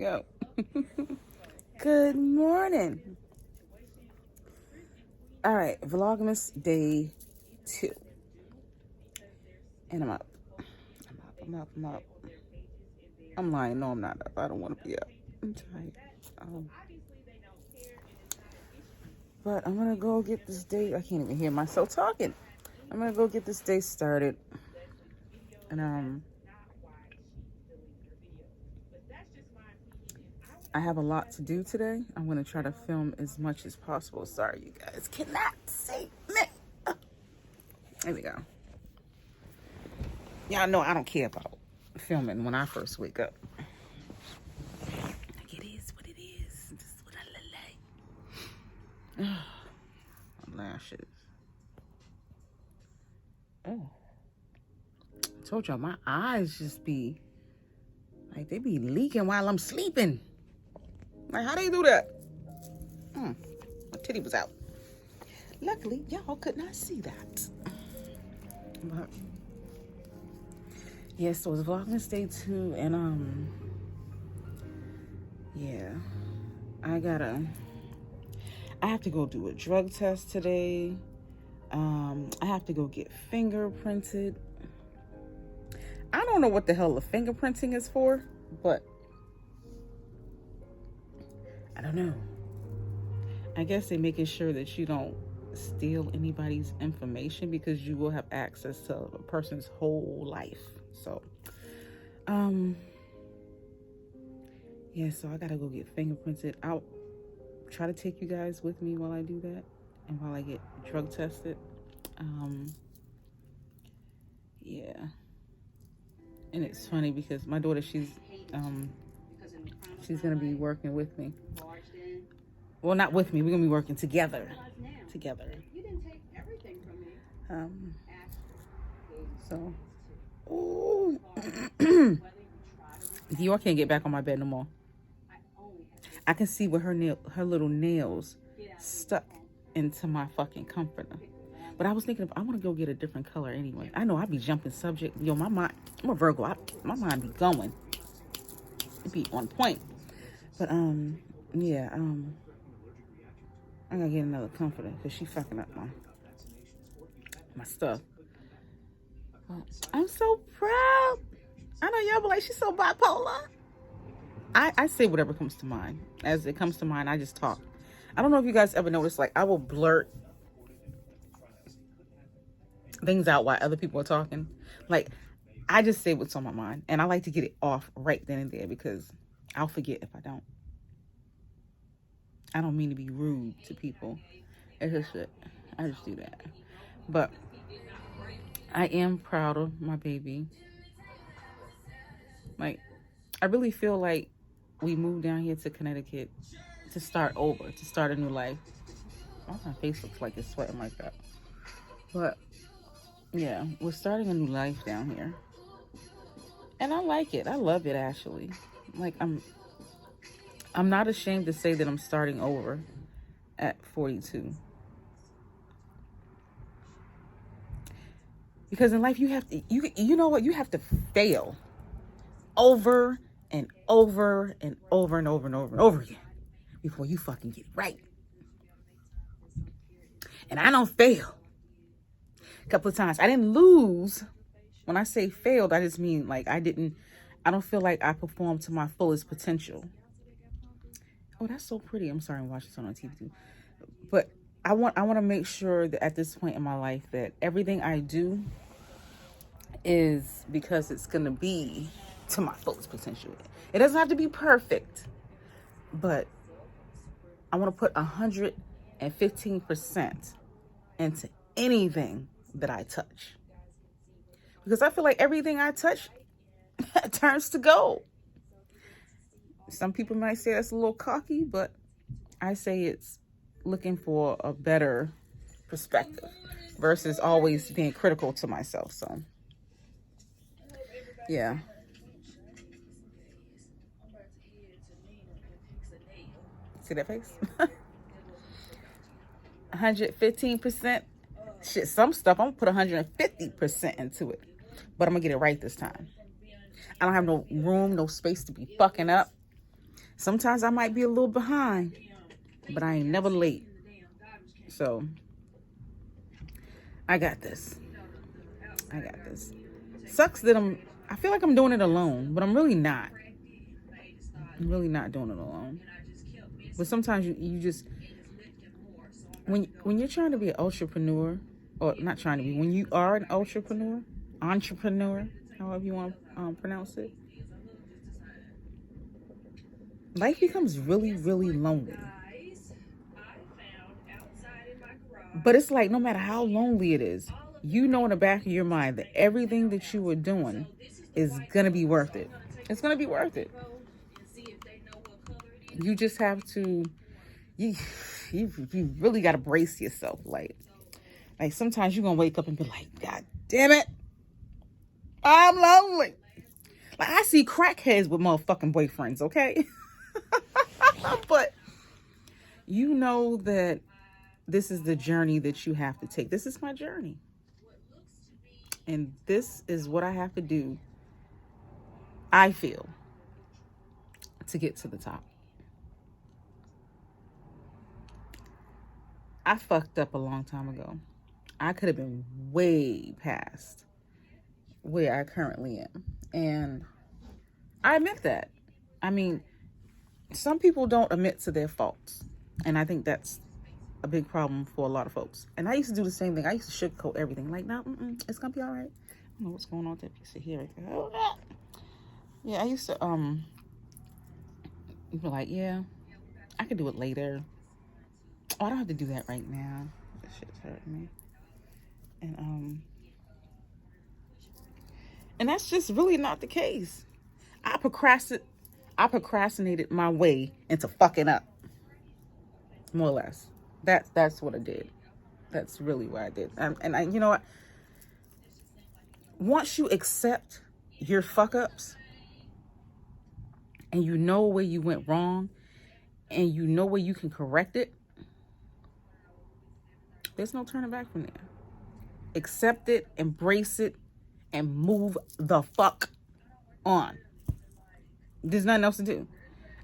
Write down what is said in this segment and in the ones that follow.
up. Good morning. All right, Vlogmas day 2. And I'm up. I'm up. I'm lying. No, I'm not up. I don't want to be up. I'm tired. But I'm going to go get this day. I can't even hear myself talking. I'm going to go get this day started. And, I have a lot to do today. I'm going to try to film as much as possible. Sorry, you guys cannot see me. There we go. Y'all know I don't care about filming when I first wake up. Like, it is what it is. This is what I look like. My lashes. Oh. I told y'all my eyes just be like they be leaking while I'm sleeping. Like, how they do that? My titty was out. Luckily, y'all could not see that. But yeah, so it's Vlogmas day 2, and yeah, I have to go do a drug test today. I have to go get fingerprinted. I don't know what the hell the fingerprinting is for, but I don't know. I guess they're making sure that you don't steal anybody's information because you will have access to a person's whole life. So, yeah, so I gotta go get fingerprinted. I'll try to take you guys with me while I do that and while I get drug tested. Yeah. And it's funny because my daughter, she's gonna be working with me. Well, not with me. We're gonna be working together. So, ooh. Dior can't get back on my bed no more. I can see where her little nails stuck into my fucking comforter. But I was thinking, I want to go get a different color anyway. I know I be jumping subject. Yo, my mind, I'm a Virgo. My mind be going. It be on point. But, yeah, I gotta get another comforter because she fucking up my stuff. But I'm so proud. I know y'all be like, she's so bipolar. I say whatever comes to mind. As it comes to mind, I just talk. I don't know if you guys ever noticed, like, I will blurt things out while other people are talking. Like, I just say what's on my mind. And I like to get it off right then and there because I'll forget if I don't. I don't mean to be rude to people. It's just shit. I just do that. But I am proud of my baby. Like, I really feel like we moved down here to Connecticut to start over, to start a new life. Oh, my face looks like it's sweating like that. But yeah, we're starting a new life down here. And I like it. I love it, actually. Like, I'm not ashamed to say that I'm starting over at 42. Because in life, you have to, you know what? You have to fail over and over and over and over and over and over again before you fucking get it right. And I don't fail. A couple of times. I didn't lose. When I say failed, I just mean like I don't feel like I performed to my fullest potential. Oh, that's so pretty. I'm sorry, I'm watching this on TV too. But I want to make sure that at this point in my life that everything I do is because it's going to be to my fullest potential. It doesn't have to be perfect, but I want to put 115% into anything that I touch. Because I feel like everything I touch turns to gold. Some people might say that's a little cocky, but I say it's looking for a better perspective versus always being critical to myself. So, yeah. See that face? 115%. Shit, some stuff I'm gonna put 150% into it. But I'm gonna get it right this time. I don't have no room, no space to be fucking up. Sometimes I might be a little behind, but I ain't never late. So I got this. Sucks that I feel like I'm doing it alone, but I'm really not. I'm really not doing it alone. But sometimes you just, when you're trying to be an entrepreneur, or not trying to be, when you are an entrepreneur, however you want to pronounce it, life becomes really, really lonely. But it's like, no matter how lonely it is, you know in the back of your mind that everything that you were doing is going to be worth it. It's going to be worth it. You just have to, you really got to brace yourself. Like sometimes you're going to wake up and be like, God damn it, I'm lonely. Like, I see crackheads with motherfucking boyfriends, okay? But you know that this is the journey that you have to take. This is my journey. And this is what I have to do, I feel, to get to the top. I fucked up a long time ago. I could have been way past where I currently am. And I admit that. I mean, some people don't admit to their faults. And I think that's a big problem for a lot of folks. And I used to do the same thing. I used to sugarcoat everything. Like, no, it's going to be all right. I don't know what's going on with that piece of hair. Yeah, I used to be like, yeah, I could do it later. Oh, I don't have to do that right now. That shit's hurting me. And that's just really not the case. I procrastinated my way into fucking up. More or less. That's what I did. That's really what I did. And you know what? Once you accept your fuck ups and you know where you went wrong and you know where you can correct it, there's no turning back from there. Accept it, embrace it, and move the fuck on. There's nothing else to do.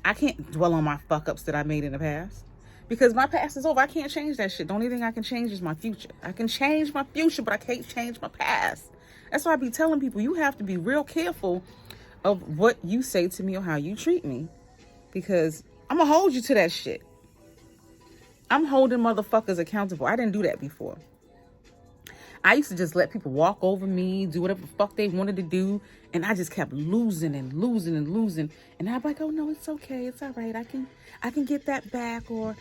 I can't dwell on my fuck ups that I made in the past. Because my past is over. I can't change that shit. The only thing I can change is my future. I can change my future, but I can't change my past. That's why I be telling people, you have to be real careful of what you say to me or how you treat me. Because I'm going to hold you to that shit. I'm holding motherfuckers accountable. I didn't do that before. I used to just let people walk over me, do whatever the fuck they wanted to do. And I just kept losing. And I'd be like, oh no, it's okay. It's all right. I can get that back, or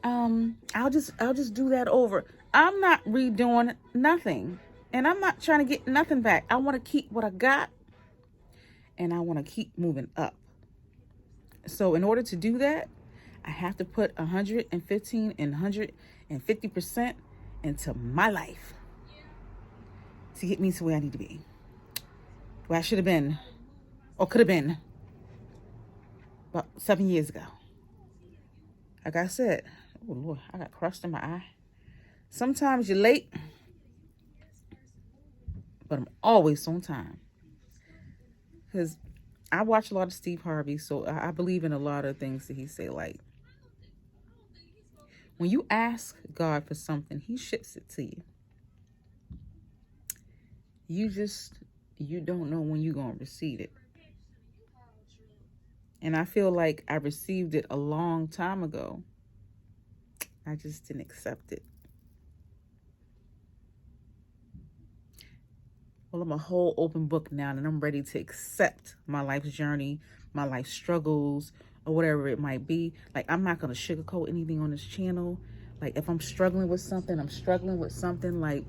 I'll just do that over. I'm not redoing nothing. And I'm not trying to get nothing back. I want to keep what I got, and I want to keep moving up. So in order to do that, I have to put 115 and 150% into my life to get me to where I need to be. Where I should have been, or could have been, about 7 years ago. Like I said, oh Lord, I got crust in my eye. Sometimes you're late, but I'm always on time. Because I watch a lot of Steve Harvey, so I believe in a lot of things that he say. Like, when you ask God for something, he ships it to you. You don't know when you're going to receive it. And I feel like I received it a long time ago. I just didn't accept it. Well, I'm a whole open book now, and I'm ready to accept my life's journey, my life struggles, or whatever it might be. Like, I'm not going to sugarcoat anything on this channel. Like, if I'm struggling with something, I'm struggling with something. Like,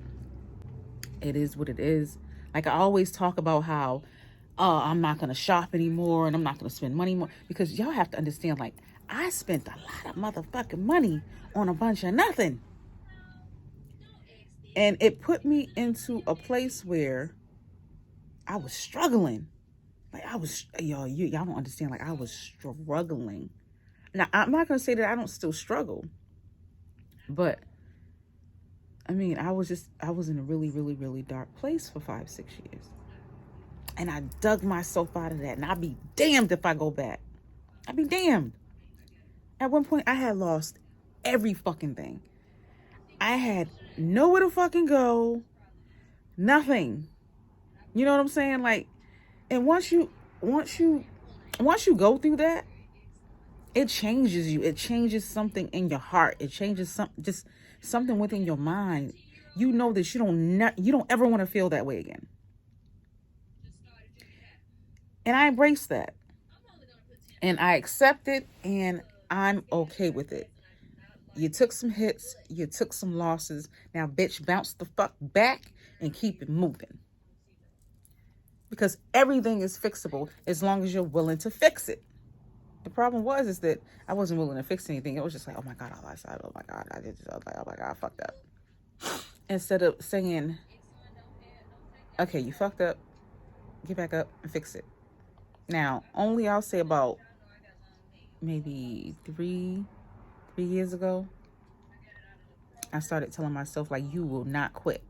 it is what it is. Like, I always talk about how I'm not going to shop anymore and I'm not going to spend money more. Because y'all have to understand, like, I spent a lot of motherfucking money on a bunch of nothing. And it put me into a place where I was struggling. Like, y'all don't understand. Like, I was struggling. Now, I'm not going to say that I don't still struggle. But, I mean, I was in a really, really, really dark place for 5-6 years. And I dug myself out of that. And I'd be damned if I go back. I'd be damned. At one point, I had lost every fucking thing. I had nowhere to fucking go. Nothing. You know what I'm saying? Like, and once you go through that, it changes you. It changes something in your heart. It changes just something within your mind. You know that you don't ever want to feel that way again. And I embrace that. And I accept it, and I'm okay with it. You took some hits, you took some losses. Now, bitch, bounce the fuck back and keep it moving. Because everything is fixable as long as you're willing to fix it. The problem is that I wasn't willing to fix anything. It was just like, oh my God, I lost. Oh my God, I did this. I was like, oh my God, I fucked up. Instead of saying, okay, you fucked up, get back up and fix it. Now, only I'll say about maybe three years ago, I started telling myself, like, you will not quit.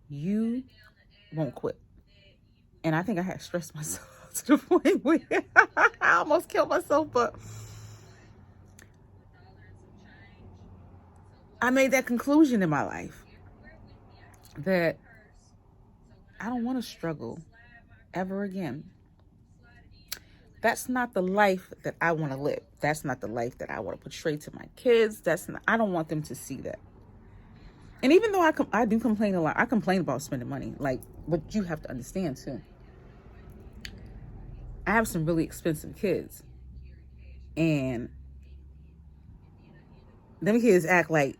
You won't quit. And I think I had stressed myself to the point where I almost killed myself, but I made that conclusion in my life that I don't want to struggle ever again. That's not the life that I want to live. That's not the life that I want to portray to my kids. I don't want them to see that. And even though I do complain a lot, I complain about spending money. Like, but you have to understand too, I have some really expensive kids, and them kids act like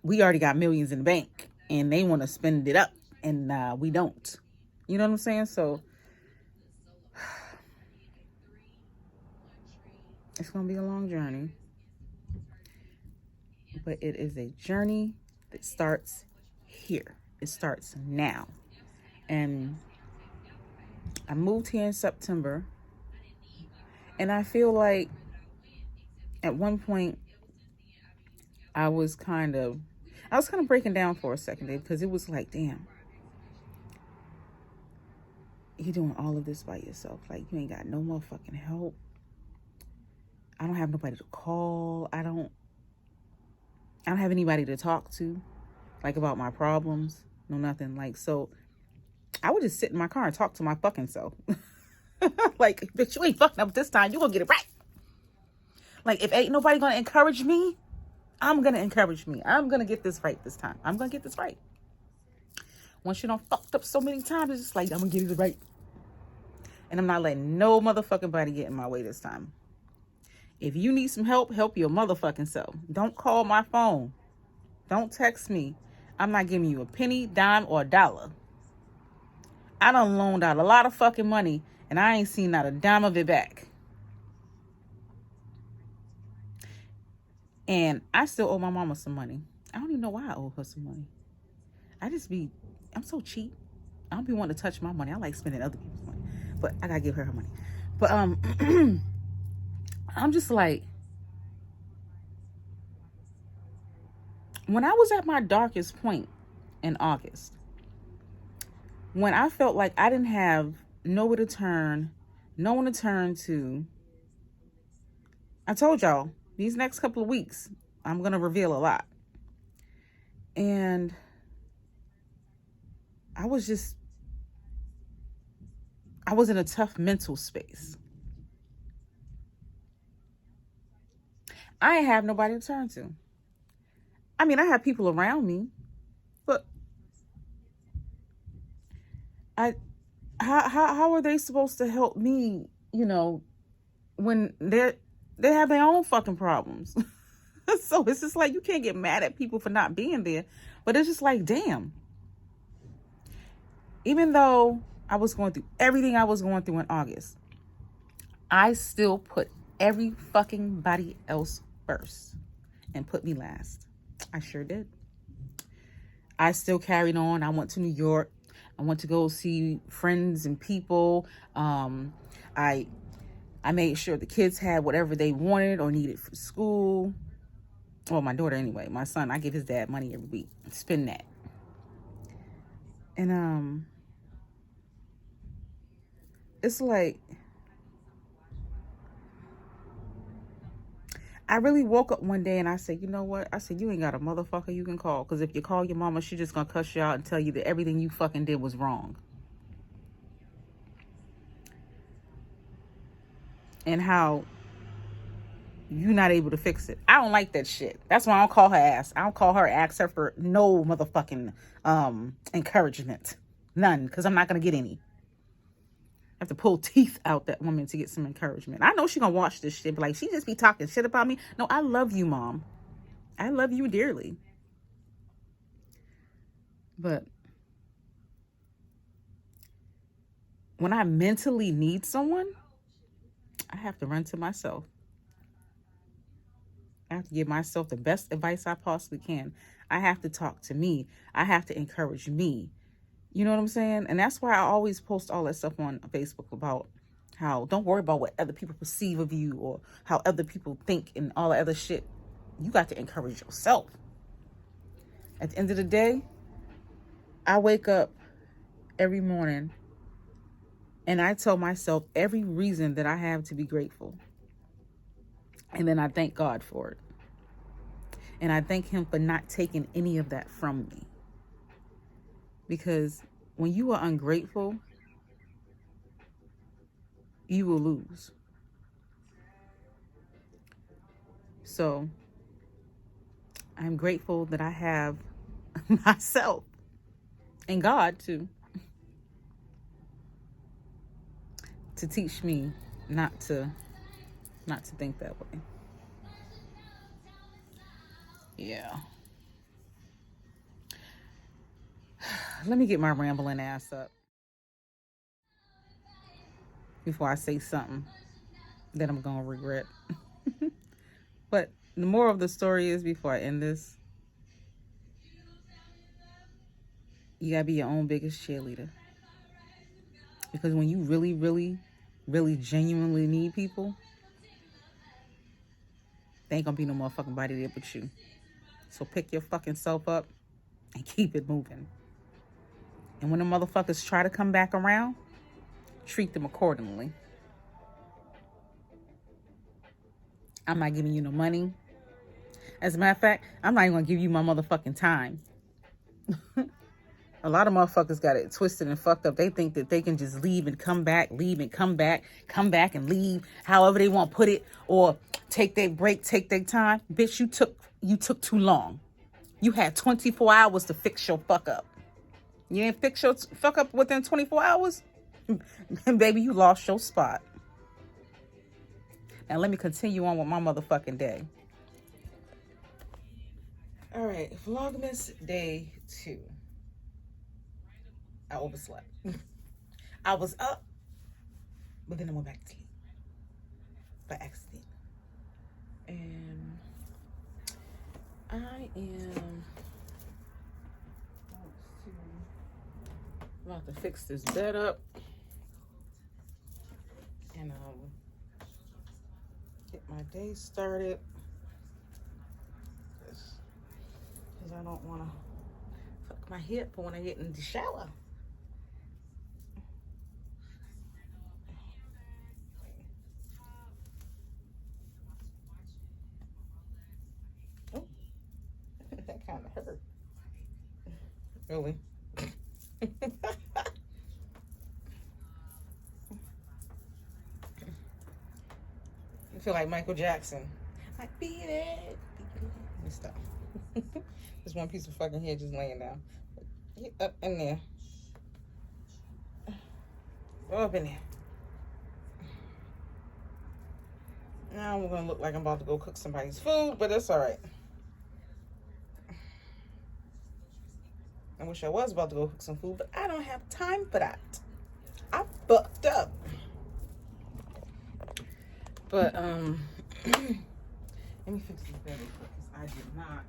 we already got millions in the bank, and they want to spend it up, and we don't. You know what I'm saying? So it's gonna be a long journey, but it is a journey that starts here. It starts now. And I moved here in September, and I feel like at one point I was kind of breaking down for a second there, because it was like, damn, you're doing all of this by yourself. Like, you ain't got no motherfucking help. I don't have nobody to call. I don't have anybody to talk to, like, about my problems. No, nothing. Like, so I would just sit in my car and talk to my fucking self. Like, bitch, you ain't fucking up this time. You gonna get it right. Like, if ain't nobody gonna encourage me, I'm gonna encourage me. I'm gonna get this right this time. I'm gonna get this right. Once you done fucked up so many times, it's just like, I'm gonna get it right. And I'm not letting no motherfucking body get in my way this time. If you need some help, help your motherfucking self. Don't call my phone. Don't text me. I'm not giving you a penny, dime, or a dollar. I done loaned out a lot of fucking money, and I ain't seen not a dime of it back. And I still owe my mama some money. I don't even know why I owe her some money. I'm so cheap. I don't be wanting to touch my money. I like spending other people's money. But I gotta give her money. But I'm just like, when I was at my darkest point in August, when I felt like I didn't have nowhere to turn, no one to turn to, I told y'all, these next couple of weeks, I'm going to reveal a lot. And I was in a tough mental space. I ain't have nobody to turn to. I mean, I have people around me, but how are they supposed to help me, when they have their own fucking problems? So it's just like, you can't get mad at people for not being there. But it's just like, damn. Even though I was going through everything I was going through in August, I still put every fucking body else first and put me last. I sure did. I still carried on. I went to New York. I went to go see friends and people. I made sure the kids had whatever they wanted or needed for school. Well, my daughter anyway. My son, I give his dad money every week. Spend that. And it's like, I really woke up one day and I said, you know what? I said, you ain't got a motherfucker you can call. Because if you call your mama, she just going to cuss you out and tell you that everything you fucking did was wrong. And how you're not able to fix it. I don't like that shit. That's why I don't call her ass. I don't call her, ask her for no motherfucking encouragement. None. Because I'm not going to get any. I have to pull teeth out that woman to get some encouragement. I know she going to watch this shit. But like, she just be talking shit about me. No, I love you, Mom. I love you dearly. But when I mentally need someone, I have to run to myself. I have to give myself the best advice I possibly can. I have to talk to me. I have to encourage me. You know what I'm saying? And that's why I always post all that stuff on Facebook about how don't worry about what other people perceive of you or how other people think and all that other shit. You got to encourage yourself. At the end of the day, I wake up every morning and I tell myself every reason that I have to be grateful. And then I thank God for it. And I thank him for not taking any of that from me. Because when you are ungrateful, you will lose. So I'm grateful that I have myself and God too to teach me not to think that way. Yeah. Let me get my rambling ass up before I say something that I'm going to regret. But the moral of the story is, before I end this, you got to be your own biggest cheerleader. Because when you really, really, really genuinely need people, there ain't going to be no motherfucking body there but you. So pick your fucking self up and keep it moving. And when the motherfuckers try to come back around, treat them accordingly. I'm not giving you no money. As a matter of fact, I'm not even going to give you my motherfucking time. A lot of motherfuckers got it twisted and fucked up. They think that they can just leave and come back, come back and leave, however they want to put it, or take their break, take their time. Bitch, you took too long. You had 24 hours to fix your fuck up. You didn't fix your fuck up within 24 hours? And baby, you lost your spot. Now let me continue on with my motherfucking day. All right, Vlogmas day 2. I overslept. I was up, but then I went back to sleep by accident. And I am about to fix this bed up and get my day started. Because I don't want to fuck my hip when I get in the shower. Oh, that kind of hurt. Really? I feel like Michael Jackson. Like, beat it. Let me stop. There's one piece of fucking hair just laying down. Get up in there. Go up in there. Now I'm gonna look like I'm about to go cook somebody's food, but that's all right. I wish I was about to go cook some food, but I don't have time for that. I fucked up. But let me fix this bed real quick, because I did not.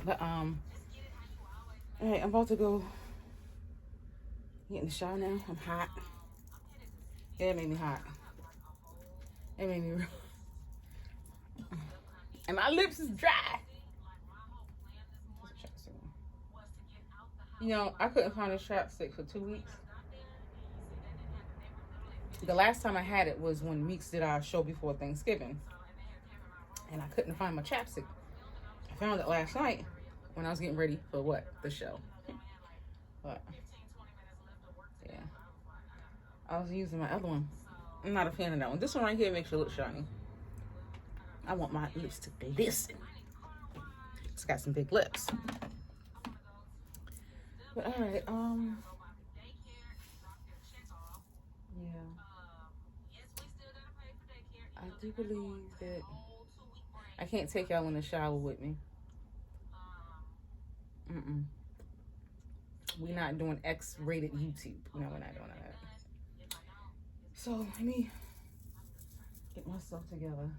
But alright, I'm about to go get in the shower now. I'm hot. Yeah, it made me hot. It made me real. And my lips is dry. You know, I couldn't find a chapstick for 2 weeks. The last time I had it was when Meeks did our show before Thanksgiving. And I couldn't find my chapstick. I found it last night when I was getting ready for what? The show. But, yeah. I was using my other one. I'm not a fan of that one. This one right here makes you look shiny. I want my lips to glisten. It's got some big lips. But alright, yeah. I do believe that I can't take y'all in the shower with me. We're not doing X-rated YouTube. No, we're not doing that. So let me get myself together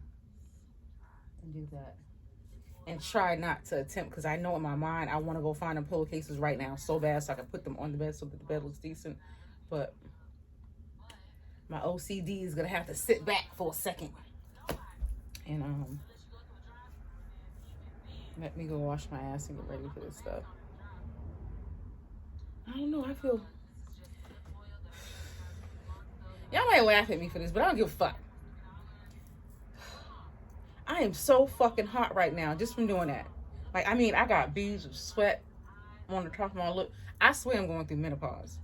and do that. And try not to attempt, because I know in my mind I want to go find them pillowcases right now so bad so I can put them on the bed so that the bed looks decent. But my OCD is going to have to sit back for a second. And let me go wash my ass and get ready for this stuff. I don't know, I feel... Y'all might laugh at me for this, but I don't give a fuck. I am so fucking hot right now just from doing that. Like, I mean, I got beads of sweat on the top of my lip. I swear I'm going through menopause.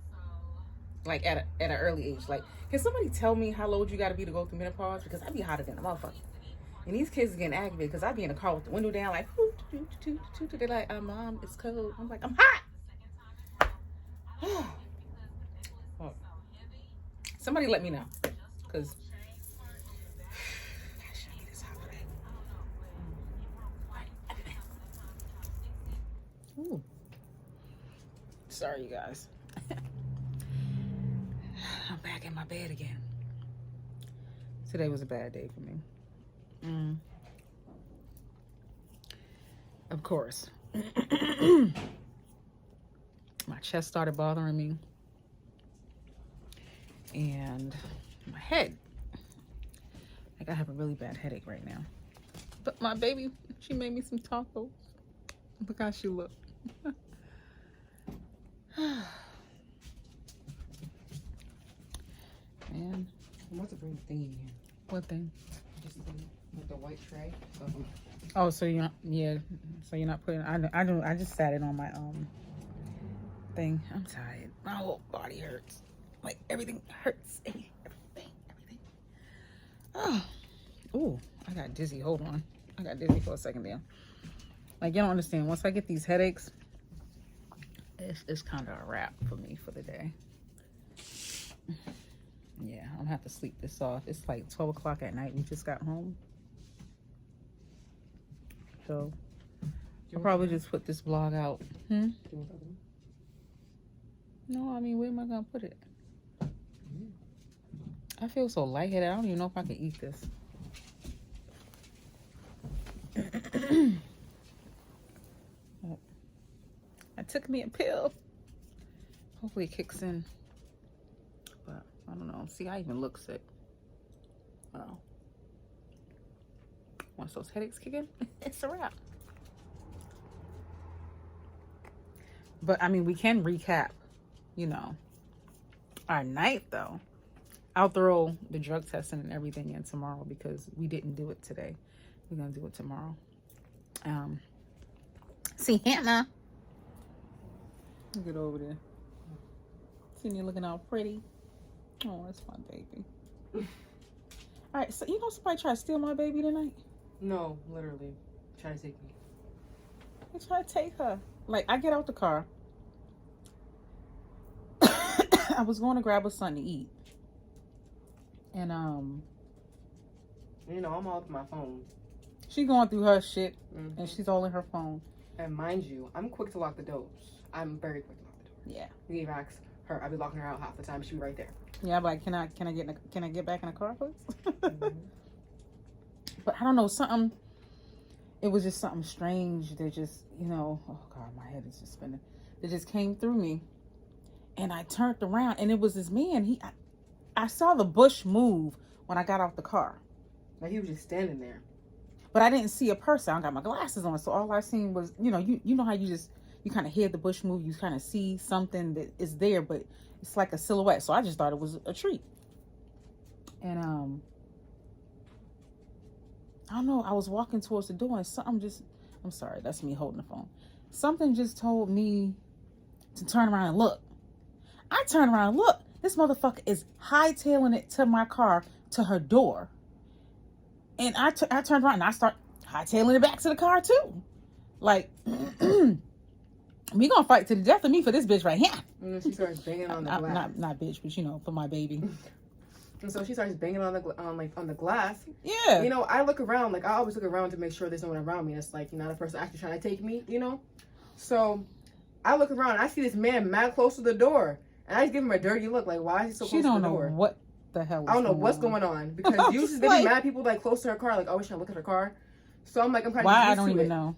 Like, at an early age. Like, can somebody tell me how old you got to be to go through menopause? Because I be hotter than a motherfucker. And these kids are getting aggravated because I be in the car with the window down like, they're like, Mom, it's cold. I'm like, I'm hot. Well, somebody let me know. Because... Ooh. Sorry, you guys. I'm back in my bed again. Today was a bad day for me. Of course. My chest started bothering me. And my head. Like, I have a really bad headache right now. But my baby, she made me some tacos. Look how she looked. Man, I'm about to bring the thing in here. What thing? Just with the white tray. Oh, so you're not, yeah. So you're not putting. I just sat it on my thing. I'm tired. My whole body hurts. Like everything hurts. Everything. Oh, ooh, I got dizzy. Hold on, I got dizzy for a second there. Like, you don't understand. Once I get these headaches, it's kind of a wrap for me for the day. Yeah, I'm gonna have to sleep this off. It's like 12 o'clock at night. We just got home. So, I'll probably just put this vlog out. No, I mean, where am I gonna put it? I feel so lightheaded. I don't even know if I can eat this. I took me a pill. Hopefully it kicks in. But I don't know. See, I even look sick. Wow. Once those headaches kick in, it's a wrap. But I mean, we can recap, you know, our night though. I'll throw the drug testing and everything in tomorrow because we didn't do it today. We're gonna do it tomorrow. See Hannah. Look it over there. See me looking all pretty. Oh, that's my baby. All right, so you know somebody try to steal my baby tonight? No, literally. Try to take me. They try to take her. Like, I get out the car. I was going to grab her something to eat. And, you know, I'm all up my phone. She going through her shit, and she's all in her phone. And mind you, I'm quick to lock the doors. I'm very quick to lock the doors. Yeah. You ask her, I'll be locking her out half the time. She'll be right there. Yeah, I'm like, can I get back in the car, please? But I don't know, something. it was just something strange that just, you know, oh God, my head is just spinning. That just came through me. And I turned around and it was this man. I saw the bush move when I got out the car. Like he was just standing there. But I didn't see a person. I got my glasses on. So all I seen was, you know, you know how you kind of hear the bush move. You kind of see something that is there, but it's like a silhouette. So I just thought it was a tree. And, I don't know. I was walking towards the door and something just, I'm sorry, that's me holding the phone. Something just told me to turn around and look. I turn around and look. This motherfucker is hightailing it to my car, to her door. And I turned around and I start hightailing it back to the car too. Like, we gonna fight to the death of me for this bitch right here. And then she starts banging on the glass. Not bitch, but you know, for my baby. And so she starts banging on the glass. Yeah. You know, I look around, like I always look around to make sure there's no one around me. It's like, you know, the person actually trying to take me, you know? So I look around and I see this man mad close to the door. And I just give him a dirty look, like, why is he so close to the door? She don't know what the hell is I don't know what's going on. Because usually they be mad people like close to her car, like always trying to look at her car. So I'm like, I'm probably why? I don't even know.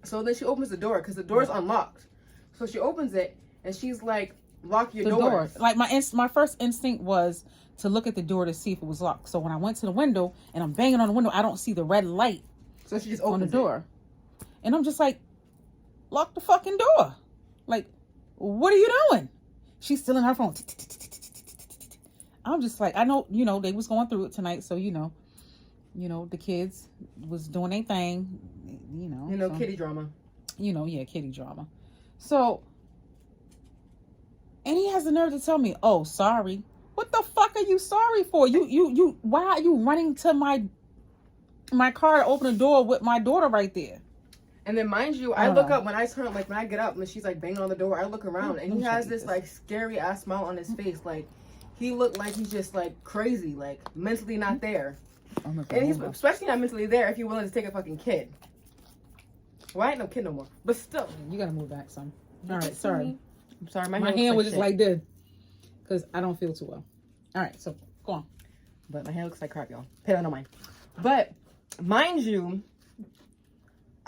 So then she opens the door because the door's unlocked. So she opens it and she's like, lock your door. Like my first instinct was to look at the door to see if it was locked. So when I went to the window and I'm banging on the window, I don't see the red light. So she just opens on the door. And I'm just like, lock the fucking door. Like, what are you doing? She's still in her phone. I'm just like, I know, you know, they was going through it tonight. So, you know, the kids was doing their thing, you know. You know, so, kitty drama. You know, yeah, kitty drama. So, and he has the nerve to tell me, oh, sorry. What the fuck are you sorry for? You, why are you running to my car to open the door with my daughter right there? And then mind you, I look up when I turn, like when I get up and she's like banging on the door, I look around and he has this like scary ass smile on his face. Like he looked like he's just like crazy, like mentally not there. Oh my God, and he's especially not mentally there if you're willing to take a fucking kid. Well, I ain't no kid no more, but still. You gotta move back some. All right, sorry. I'm sorry, my hand was just like this because I don't feel too well. All right, so go on. But my hand looks like crap, y'all. Pay no mind. But mind you,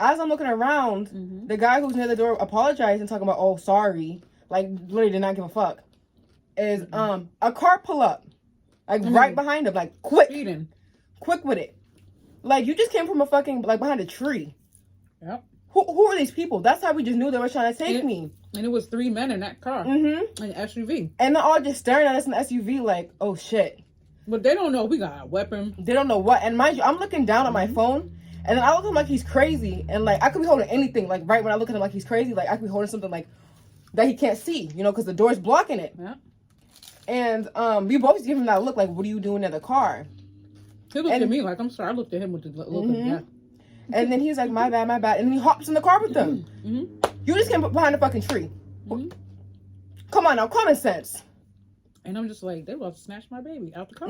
as I'm looking around, the guy who's near the door apologizing and talking about, oh, sorry, like literally did not give a fuck, is a car pull up, like right behind him, like quick with it. Like you just came from a fucking, like behind a tree. Yep. Who are these people? That's how we just knew they were trying to take me. And it was 3 men in that car. An SUV. And they're all just staring at us in the SUV like, oh shit. But they don't know we got a weapon. They don't know what. And mind you, I'm looking down at my phone. And then I look at him like he's crazy. And like, I could be holding anything. Like right when I look at him like he's crazy, like I could be holding something like that he can't see, you know, because the door's blocking it. Yeah. And we both give him that look like, what are you doing in the car? He looked at me like, I'm sorry. I looked at him with the look of death. And then he's like, my bad. And then he hops in the car with them. You just came behind a fucking tree. Come on now, common sense. And I'm just like, they were about to snatch my baby out the car.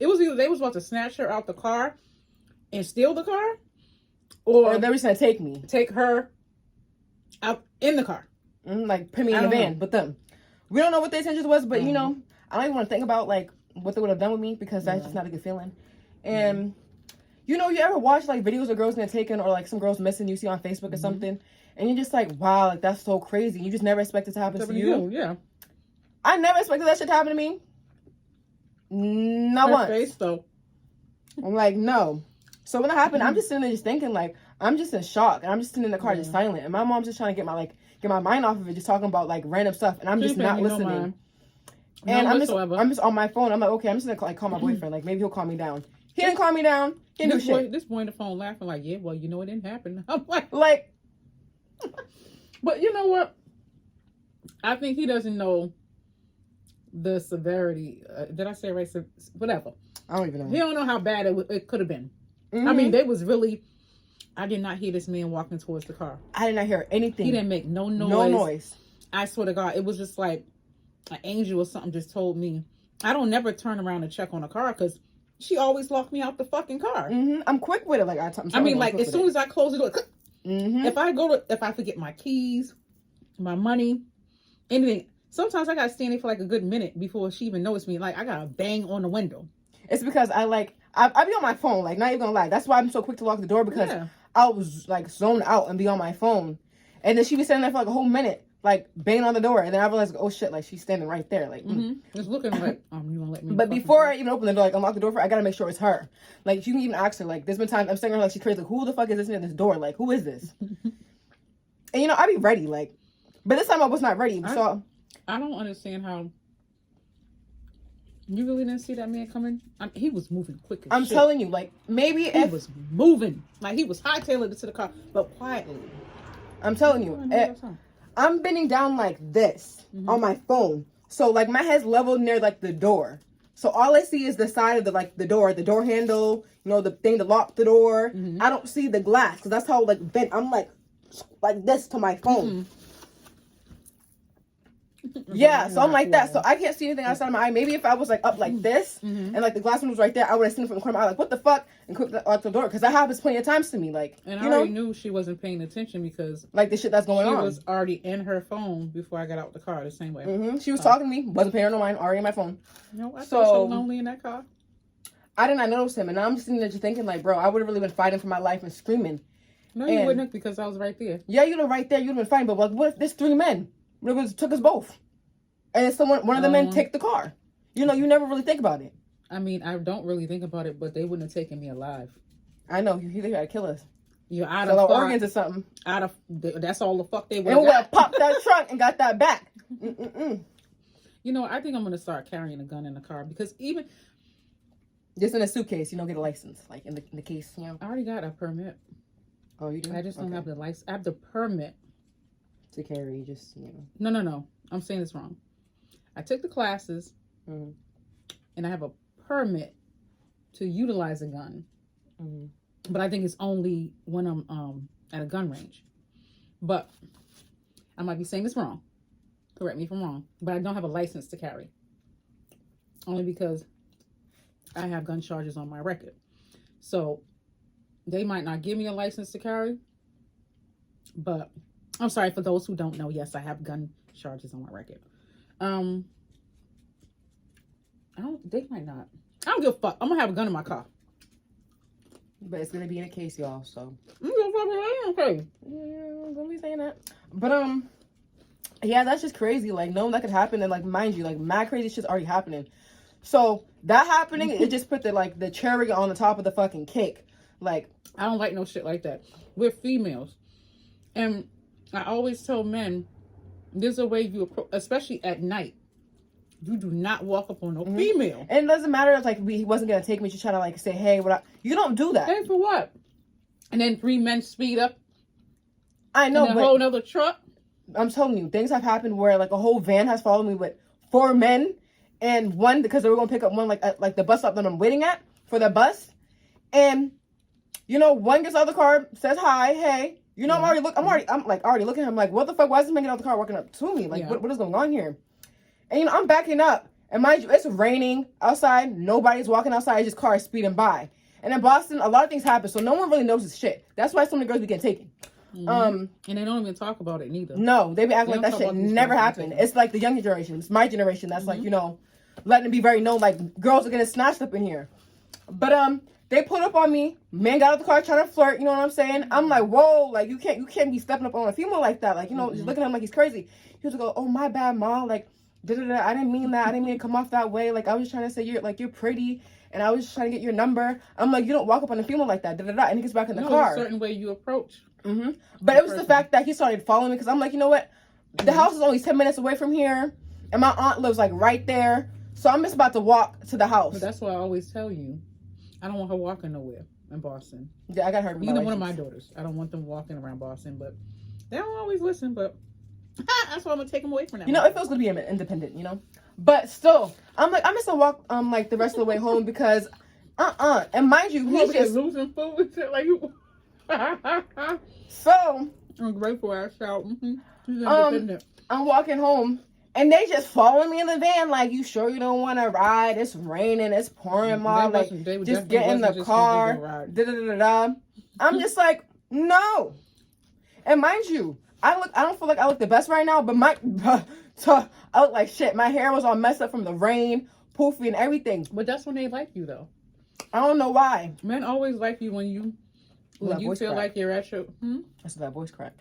It was either they was about to snatch her out the car and steal the car, or they were just gonna take me. Take her out in the car. Like put me in the van with them. We don't know what their intentions was, but you know, I don't even want to think about like what they would have done with me because that's just not a good feeling. And you know, you ever watch like videos of girls getting taken or like some girls missing you see on Facebook or something, and you're just like, wow, like that's so crazy. You just never expect it to happen to you. Yeah. I never expected that shit to happen to me. Not once. Face though. I'm like, no. So when it happened, I'm just sitting there just thinking like, I'm just in shock, and I'm just sitting in the car just silent, and my mom's just trying to get my mind off of it, just talking about like random stuff, and I'm just not listening. And I'm just on my phone. I'm like, okay, I'm just gonna like call my boyfriend. Like maybe he'll calm me down. He didn't calm me down. He didn't do shit. This boy on the phone laughing like, yeah, well, you know it didn't happen. I'm like, but you know what? I think he doesn't know the severity. Did I say it right? Whatever. I don't even know. He don't know how bad it could have been. I mean, they was really. I did not hear this man walking towards the car. I did not hear anything. He didn't make no noise. No noise. I swear to God, it was just like an angel or something just told me. I don't never turn around and check on a car because she always locked me out the fucking car. I'm quick with it. Like I mean, like as soon as I close the door, if I forget my keys, my money, anything. Sometimes I gotta stand there for like a good minute before she even notices me. Like I gotta bang on the window. It's because I be on my phone. Like not even gonna lie. That's why I'm so quick to lock the door because I was like zoned out and be on my phone. And then she be standing there for like a whole minute, like banging on the door. And then I realized, oh shit, like she's standing right there. Like, Just looking like, you gonna let me. But before I even open the door, like unlock the door for her, I gotta make sure it's her. Like, you can even ask her, like, there's been times I'm staring at her like she's crazy. Like, who the fuck is this near this door? Like, who is this? And you know, I be ready, like, but this time I was not ready. So I don't understand how. You really didn't see that man coming? He was moving quick as I'm shit. telling you, like, maybe He was moving. Like, he was hightailing it to the car, but quietly. I'm telling you, I'm bending down like this on my phone. So, like, my head's leveled near, like, the door. So, all I see is the side of the door handle, you know, the thing to lock the door. I don't see the glass, because that's how, like, bent. I'm, like this to my phone. Yeah, so I'm like that. So I can't see anything outside of my eye. Maybe if I was like up like this and like the glass window was right there, I would have seen it from the corner of my eye, like, what the fuck? And quick lock the door. Because that happens plenty of times to me. Like, and I already knew she wasn't paying attention because like the shit that's going on. She was already in her phone before I got out the car the same way. She was talking to me, wasn't paying her no mind, already in my phone. You know, I felt so lonely in that car. I did not notice him. And now I'm just sitting there just thinking, like, bro, I would have really been fighting for my life and screaming. No, you wouldn't have, because I was right there. Yeah, you know, right there, you'd have been fighting. But like, what if there's 3 men? What if it took us both? And then one of the men take the car. You know, you never really think about it. I mean, I don't really think about it, but they wouldn't have taken me alive. I know. They gotta kill us. You're out of organs or something. That's all the fuck they would have. And we would have popped that trunk and got that back. You know, I think I'm gonna start carrying a gun in the car, because even just in a suitcase, you don't get a license, like in the case. You know, I already got a permit. Oh, you do? I just don't have the license. I have the permit to carry. Just, you know. No. I'm saying this wrong. I took the classes, and I have a permit to utilize a gun. But I think it's only when I'm at a gun range. But I might be saying this wrong. Correct me if I'm wrong. But I don't have a license to carry. Only because I have gun charges on my record. So they might not give me a license to carry. But I'm sorry, for those who don't know, yes, I have gun charges on my record. They might not. I don't give a fuck. I'm gonna have a gun in my car. But it's gonna be in a case, y'all, so. Okay. Yeah, I'm gonna be saying that. But, yeah, that's just crazy. Like, knowing that could happen, and, like, mind you, like, mad crazy shit's already happening. So, that happening, it just put the cherry on the top of the fucking cake. Like, I don't like no shit like that. We're females. And I always tell men, there's a way you approach, especially at night. You do not walk up on no female. And it doesn't matter if, like, he wasn't gonna take me to try to, like, say, hey, you don't do that. Hey, for what? And then 3 men speed up. I know, but a whole nother truck. I'm telling you, things have happened where, like, a whole van has followed me with 4 men, and one, because they were gonna pick up one, like, at, like, the bus stop that I'm waiting at for the bus, and, you know, one gets out of the car, says hi, hey, you know, I'm already looking at him, like, what the fuck, why is this man getting out of the car walking up to me? Like, what is going on here? And, you know, I'm backing up. And mind you, it's raining outside. Nobody's walking outside. It's just cars speeding by. And in Boston, a lot of things happen. So no one really knows this shit. That's why so many girls be getting taken. And they don't even talk about it neither. No, they be acting like that shit never happened. It's like the younger generation. It's my generation that's like, you know, letting it be very known. Like, girls are getting snatched up in here. But, they pulled up on me. Man got out the car trying to flirt. You know what I'm saying? I'm like, whoa, like, you can't be stepping up on a female like that. Like, you know, just looking at him like he's crazy. He was like, oh, my bad, Ma. Like, I didn't mean that. I didn't mean to come off that way. Like, I was just trying to say you're pretty, and I was just trying to get your number. I'm like, you don't walk up on a female like that. And he gets back in the car. There's a certain way you approach. But it was the fact that he started following me, because I'm like, you know what? The house is only 10 minutes away from here, and my aunt lives like right there. So I'm just about to walk to the house. But that's why I always tell you, I don't want her walking nowhere in Boston. Yeah, I got her. Either one of my daughters. I don't want them walking around Boston, but they don't always listen. But that's why I'm gonna take them away from that. You know, it feels good to be independent, you know. But still, I'm just gonna walk like the rest of the way home, because and mind you, he's just losing food and shit like you. So I'm grateful I shout. She's independent. I'm walking home, and they just following me in the van. Like, you sure you don't want to ride? It's raining. It's pouring, Ma. Like, just get in the car. I'm just like, no. And mind you, I don't feel like I look the best right now, but I look like shit. My hair was all messed up from the rain, poofy and everything. But that's when they like you, though. I don't know why. Men always like you when you when you feel like you're at your... That's that voice crack.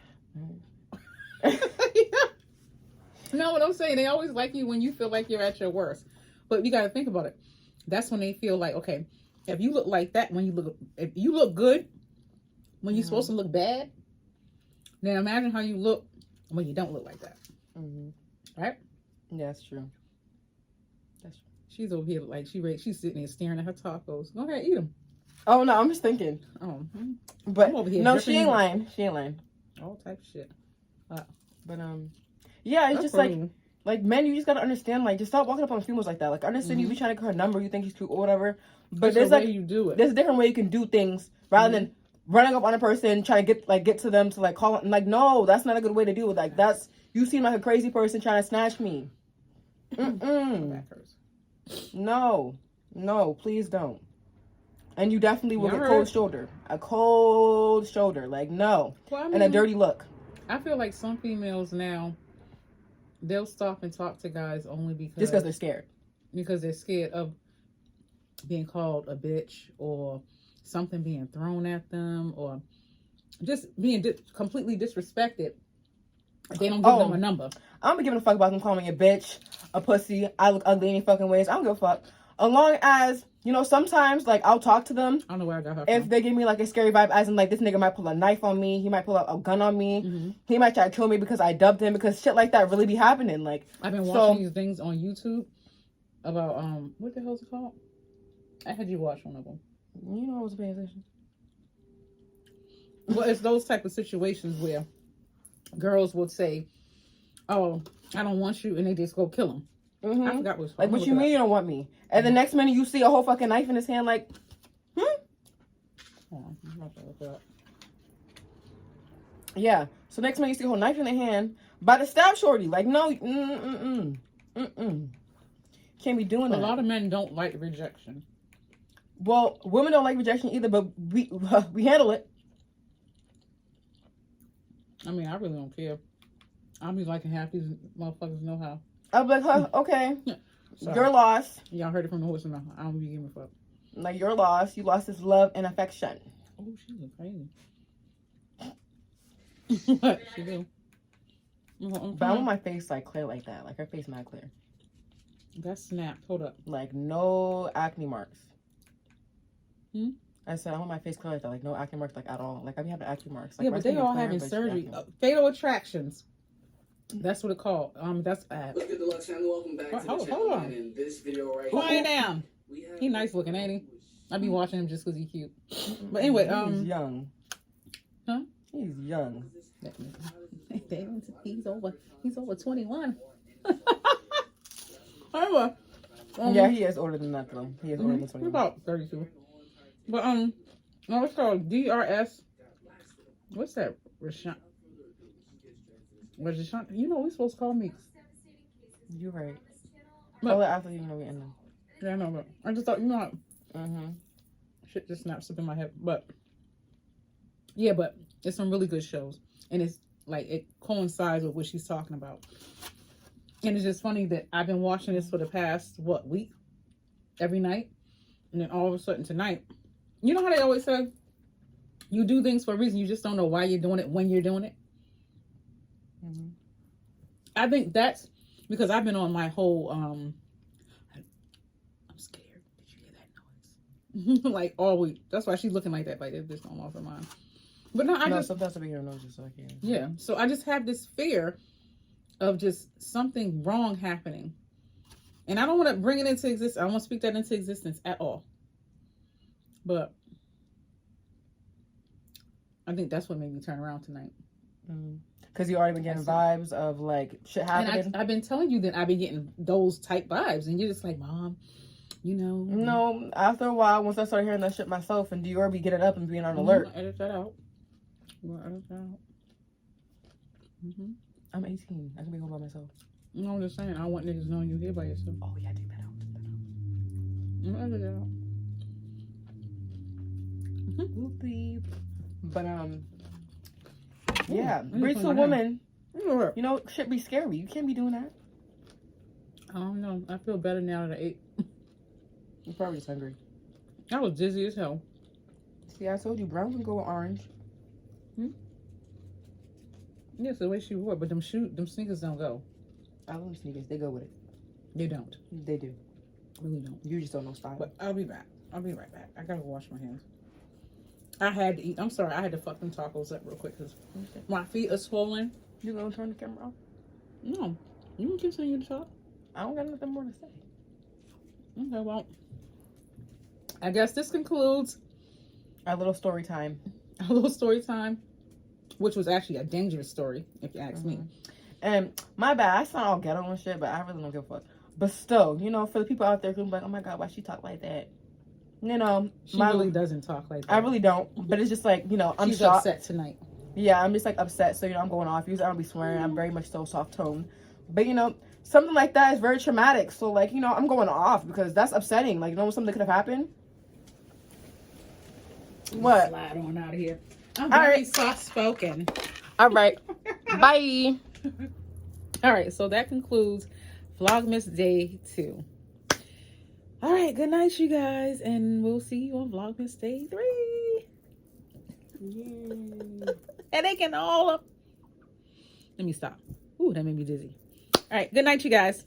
No, what I'm saying, they always like you when you feel like you're at your worst. But you got to think about it. That's when they feel like, okay, if you look like that, if you look good when you're supposed to look bad, then imagine how you look when you don't look like that. Right? Yeah, that's true. That's true. She's over here like she's sitting there staring at her tacos. Go ahead, eat them. Oh no, I'm just thinking. Oh, but I'm over here no, she ain't lying. She ain't lying. All type of shit. But yeah, it's just like men, you just gotta understand. Like, just stop walking up on females like that. Like, I understand you be trying to get her number, you think he's cute or whatever. But there's like you do it. There's a different way you can do things rather than running up on a person trying to get to them to like call. Like, no, that's not a good way to do it. Like, that's you seem like a crazy person trying to snatch me. No, please don't. And you definitely will get cold shoulder. A cold shoulder. Like, no. Well, I mean, and a dirty look. I feel like some females now, they'll stop and talk to guys only because they're scared. Because they're scared of being called a bitch or something being thrown at them or just being completely disrespected. They don't give them a number. I don't be giving a fuck about them calling me a bitch, a pussy, I look ugly any fucking ways. I don't give a fuck. As long as, you know, sometimes, like, I'll talk to them. I don't know where I got her if from. they give me, like, a scary vibe, as in, like, this nigga might pull a knife on me. He might pull out a gun on me. He might try to kill me because I dubbed him. Because shit like that really be happening. Like, I've been watching these things on YouTube about, what the hell is it called? I had you watch one of them. You know I wasn't paying attention. Well, it's those type of situations where girls would say, oh, I don't want you, and they just go kill him. I forgot what it's called. Like, what you mean you don't want me? And the next minute you see a whole fucking knife in his hand, like, Yeah. So next minute you see a whole knife in the hand, about to stab shorty. Like, no, can't be doing that. A lot of men don't like rejection. Well, women don't like rejection either, but we handle it. I mean, I really don't care. I'll be liking half these motherfuckers know how. I'll be like, okay, your loss. Y'all heard it from the horse enough. I don't be giving a fuck. Like, your loss. You lost his love and affection. Oh, she's crazy. What she do? But I want my face like clear like that. Like, her face not clear. That's snapped. Hold up. Like, no acne marks. I said I want my face clear like that. Like, no acne marks, like, at all. Like, I be having acne marks. Like, yeah, but they all having surgery. Fatal attractions. That's what it called. That's Look at the Lux family. Welcome back to the channel. And in this video right here. Quiet down. He nice looking, ain't he? I be watching him just because he's cute. But anyway, he's young. Huh? He's young. He's over 21. Anyway, yeah, he is older than that though. He is older than 21. About 32. But no, it's called DRS. What's that? Rashawn. You know we're supposed to call me. You're right. Call it after you know we end them. Yeah, I know, but I just thought, you know how shit just snaps up in my head. But yeah, but it's some really good shows. And it's like it coincides with what she's talking about. And it's just funny that I've been watching this for the past, week? Every night. And then all of a sudden tonight, you know how they always say, you do things for a reason. You just don't know why you're doing it when you're doing it. I think that's because I've been on my whole, I'm scared. Did you hear that noise? Like all week. That's why she's looking like that. Like, this don't off her mind. But no, sometimes I be hearing noises, so I can't. Yeah. So I just have this fear of just something wrong happening. And I don't want to bring it into existence. I don't want to speak that into existence at all. But I think that's what made me turn around tonight. Because you already been getting vibes of like shit happening. And I've been telling you that I've been getting those type vibes. And you're just like, Mom, you know. No, after a while, once I started hearing that shit myself, and Dior be getting up and being on alert. Edit that out. Edit that out. I'm 18. I can be home by myself. No, I'm just saying. I want niggas knowing you here by yourself. Oh, yeah, take that out. Edit that out. Beep. But, yeah, bridge to a woman, you know, should be scary. You can't be doing that. I don't know. I feel better now that I ate. You're probably just hungry. I was dizzy as hell. See, I told you brown can go with orange. Yeah, it's the way she wore it, but them sneakers don't go. I love sneakers. They go with it. They don't. They do. Really don't. You just don't know style. But I'll be back. I'll be right back. I gotta wash my hands. I had to eat. I'm sorry. I had to fuck them tacos up real quick because my feet are swollen. You gonna turn the camera off? No. You can continue to talk. I don't got nothing more to say. Okay, well. I guess this concludes Our little story time. a little story time, which was actually a dangerous story, if you ask me. And my bad, I sound all ghetto and shit, but I really don't give a fuck. But still, you know, for the people out there who's like, oh my God, why she talk like that? You know, She really doesn't talk like that. I really don't. But it's just like, you know, I'm She's shocked. upset tonight. Yeah, I'm just like upset. So, you know, I'm going off. Usually I don't be swearing. I'm very much so soft toned. But, you know, something like that is very traumatic. So, like, you know, I'm going off because that's upsetting. Like, you know, something could have happened. What? Slide on out of here. I'm All very right. soft spoken. All right. Bye. All right, so that concludes Vlogmas Day 2. All right, good night, you guys, and we'll see you on Vlogmas Day 3. Yay. And they can all up. Let me stop. Ooh, that made me dizzy. All right, good night, you guys.